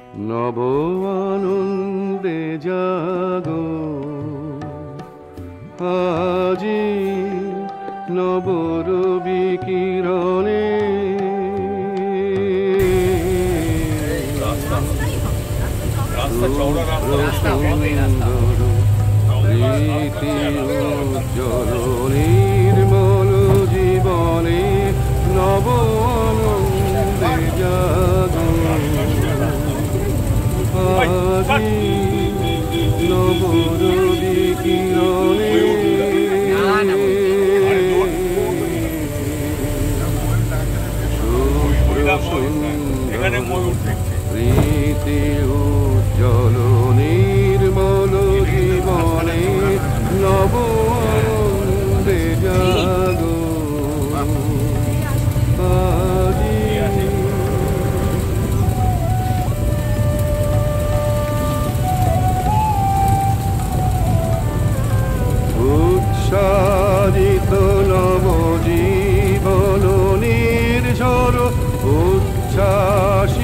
নব আনন্দে জাগো আজি নব রবি কিরণে প্রীতি উজ্জ্বল নির্মল জীবনে নব আনন্দে জাগো আজি নব রবি কিরণে প্রীতি উজ্জ্বল নির্মল জীবনে নব আনন্দে জাগো উচ্ছ্বাসিত নব জীবন নির্ঝর উচ্ছ্বাসিত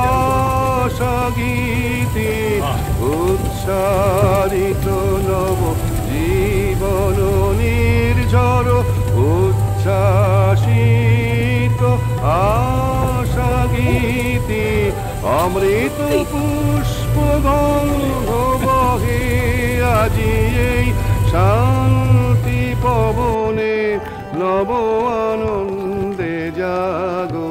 আশা গীতি উচ্ছ্বাসিত নব জীবন নির্ঝর উচ্ছ্বাসিত আশা গীতি অমৃত পুষ্প গন্ধ বহে আজি এই শান্তি পবনে নব আনন্দে জাগো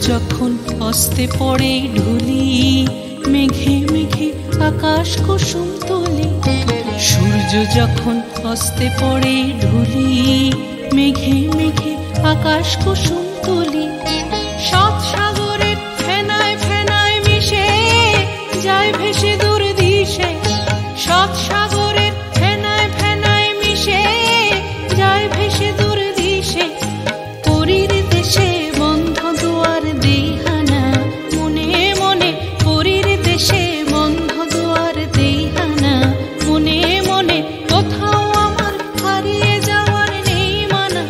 যখন অস্তে পড়ে ঢুলি মেঘে মেঘে আকাশ কুসুম তুলি সূর্য যখন অস্তে পড়ে ঢুলি মেঘে মেঘে আকাশ কুসুম তুলি সাত সাগরের ফেনায় ফেনায় মিশে যায় ভেসে দূর দিশে সাত সাগরের ফেনায় ফেনায় মিশে যায় ভেসে দূর দিশে পুরীর দেশে বন্ধ দুয়ার দেহানা মনে মনে পুরীর দেশে বন্ধ দুয়ার দেহানা মনে মনে কোথাও আমার হারিয়ে যাওয়ার নেই মানা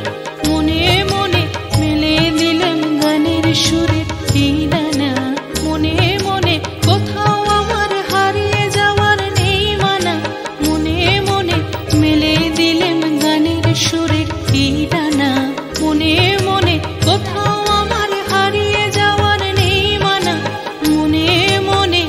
মনে মনে মেলে দিলাম গানের সুরের ঠিকানা মনে মনে কোথাও আমার হারিয়ে যাওয়ার নেই মানা মনে মনে মেলে দিলাম গানের সুরের ঠিকানা মনে মনে কোথাও আমার হারিয়ে যাওয়ার নেই মানা মনে মনে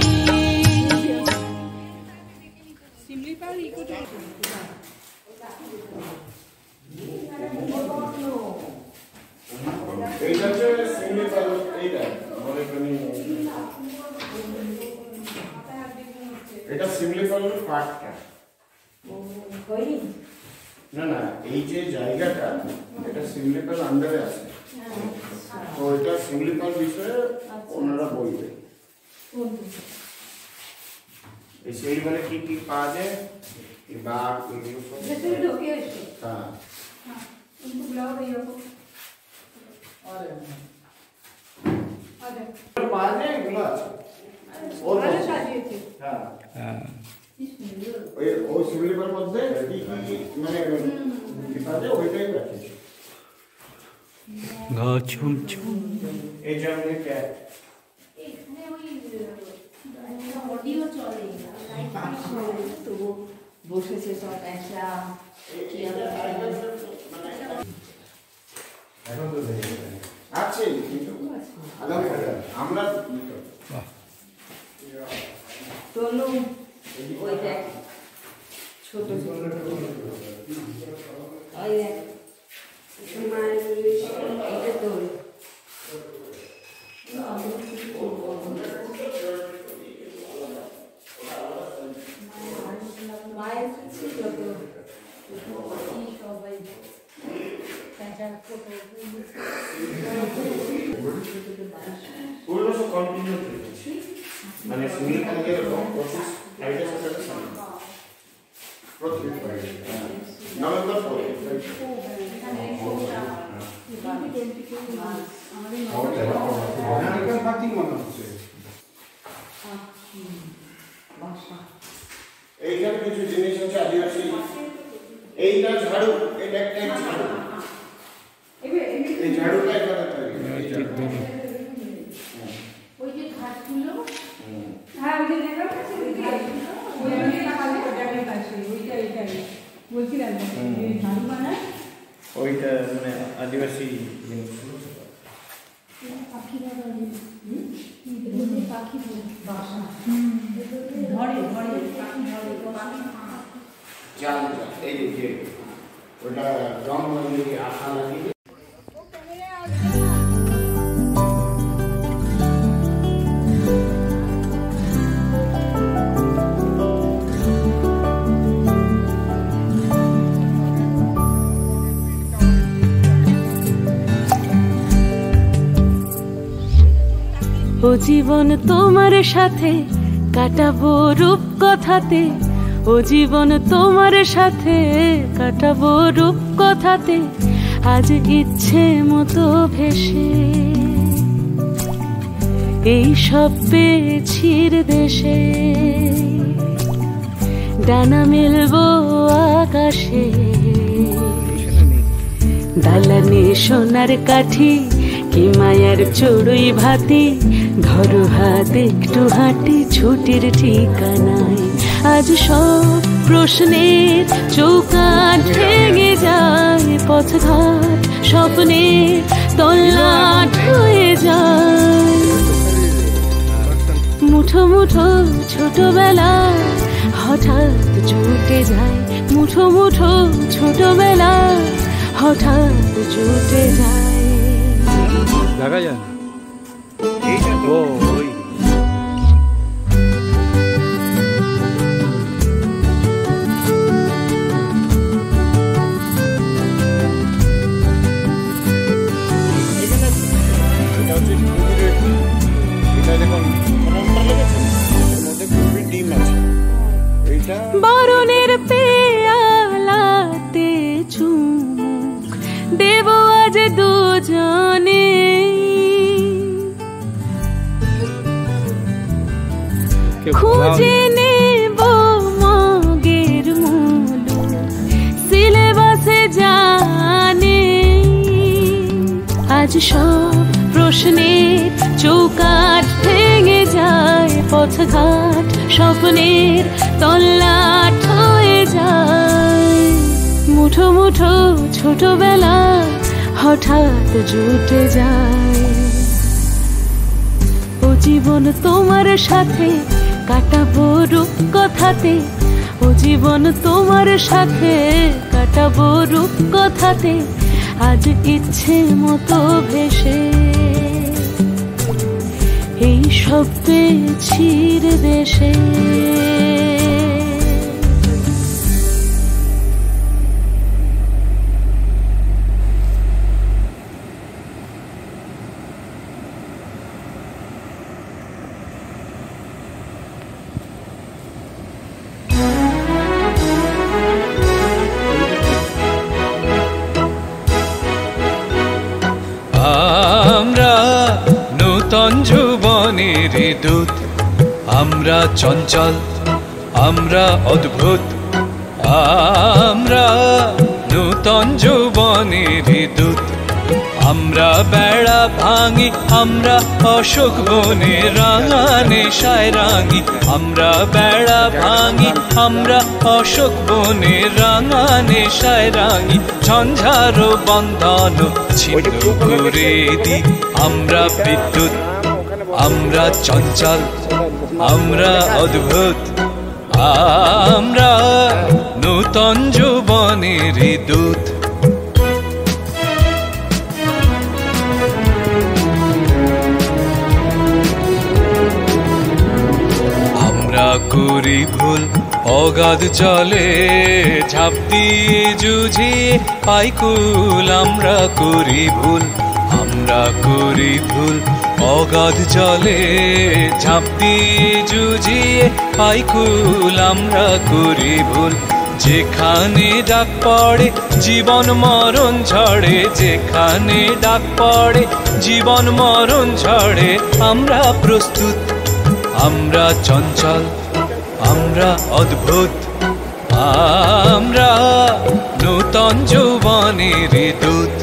এটা সিমলিপালের পার্টটা না না এই যে জায়গাটা এটা সিমলিপাল আন্ডারে আছে তো এটা সিমলিপাল বিষয়ে ওনারা বলবে সেই বলে কি পাওয়া যায় এই বাঘ এগুলো সব ভেতরে ঢোকে এসে হ্যাঁ उनको बुलाओ भैया को और পাওয়া যায় এগুলো আছে ভালো সাজিয়েছে হ্যাঁ হ্যাঁ ওই সিভিলের মধ্যে কি মানে কি পাওয়া যায় ওইটাই রাখেছি গা ছুম ছুম এই জন্য কে এখানে ওই অডিও চলে লাইট চলে তো বসেছে সব একটা কি এখন তো আছে কিন্তু আমরা তোলো ওই দেখ ছোট ওই দেখ মায়ের এটা তোল মায়ের ছিল তো সবাই ওগুলো সব কন্টিনিউ করছি মানে সিভিল কাজের প্রসেস আইডিয়া সাথে সমান প্রত্যেক পারে নভেম্বর 4 আমাদের পার্টি মনে হচ্ছে এইখানে কিছু জিনিস আছে আদিবাসী এইটা ঝাড়ু এটা একটা ঝাড়ু এই ঝাড়ুটা এখানে থাকে ওই যে ঘাটগুলো হ্যাঁ ওই যে দেখলাম ওই ঘাটগুলো ওই যে কাজে পাশে ওইটা এটাই বলছিলাম এই ঝাড়ু বানায় ওইটা মানে আদিবাসী জিনিসগুলো পাখিরা পাখি বাসা ধরে পাখি ধরে পাখি জাল এই যে ওটা রং লাগিয়ে আঠা লাগিয়ে ও জীবন তোমার সাথে কাটাবো রূপ কথাতে, ও জীবন তোমার সাথে কাটাবো রূপ কথাতে, আজ ইচ্ছে মতো ভেসে এই সব পেয়েছির দেশে, ডানা মেলবো আকাশে, দালানে সোনার কাঠি কি মায়ার চড়ুই ভাতি, ধরো হাত একটু হাঁটি ছুটির ঠিকানায়, আজ সব প্রশ্নের চৌকাঠ ভেঙে যায়, পথঘাট স্বপ্নের তল্লাট হয়ে যায়, মুঠো মুঠো ছোটবেলা হঠাৎ জুটে যায়, মুঠো মুঠো ছোটবেলা হঠাৎ জুটে যায়। দেখা যায় এইটা তো ওই বরণের পেয়ালাতে চুমুক দেব আজ দুজনে, খুঁজে নেব মগের মূল সিলেবাসে জানে, আজ সব প্রশ্নের চৌকাঠ ভেঙে যায়, পথঘাট স্বপ্নের তল্লাট হয়ে যায়, মুঠো মুঠো ছোটবেলা হঠাৎ জুটে যায়, ও জীবন তোমার সাথে কাটাবো রূপ কথাতে, ও জীবন তোমার সাথে কাটাবো রূপ কথাতে, আজ ইচ্ছে মতো ভেসে এই সব পেয়েছির দেশে। নূতন যৌবনের দূত। আমরা চঞ্চল, আমরা অদ্ভুত, আমরা নূতন যৌবনের দূত। আমরা বেড়া ভাঙি, আমরা অশোক বনে রাঙা নেশায় রাঙি। আমরা বেড়া ভাঙি, আমরা অশোক বনে রাঙা নেশায় রাঙি। ঝঞ্ঝার বন্ধন ছিন্ন করে দিই। আমরা বিদ্যুৎ, আমরা চঞ্চল, আমরা অদ্ভুত, আমরা নূতন যৌবনের দূত। আমরা করি ভুল, অগাধ চলে ঝাঁপ দিয়ে জুঝি পাইকুল। আমরা করি ভুল, আমরা করি ভুল, অগাধ চলে ঝাঁপ দিয়ে জুঝিয়ে পাইকুল। আমরা করি ভুল, যেখানে ডাক পড়ে জীবন মরণ ঝড়ে। যেখানে ডাক পড়ে জীবন মরণ ঝড়ে। আমরা প্রস্তুত, আমরা চঞ্চল, আমরা অদ্ভুত, আমরা নূতন যৌবনের দূত।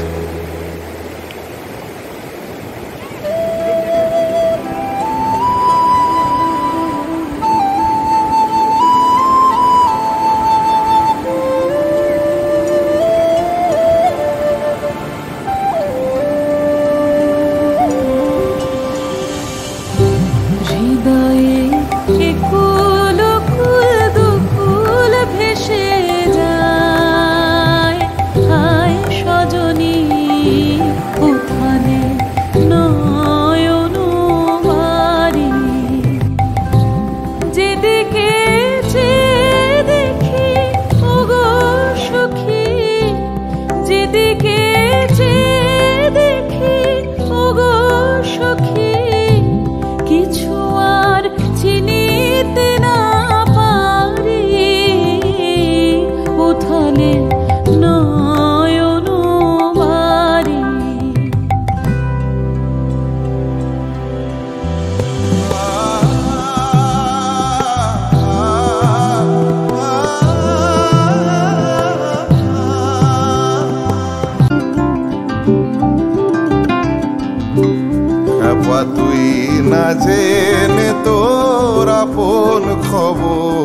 তুই না জেনে তোর আপন খবর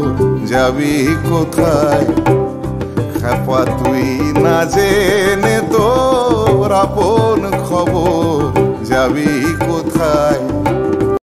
যাবি কোথায়? খাপা তুই না জেনে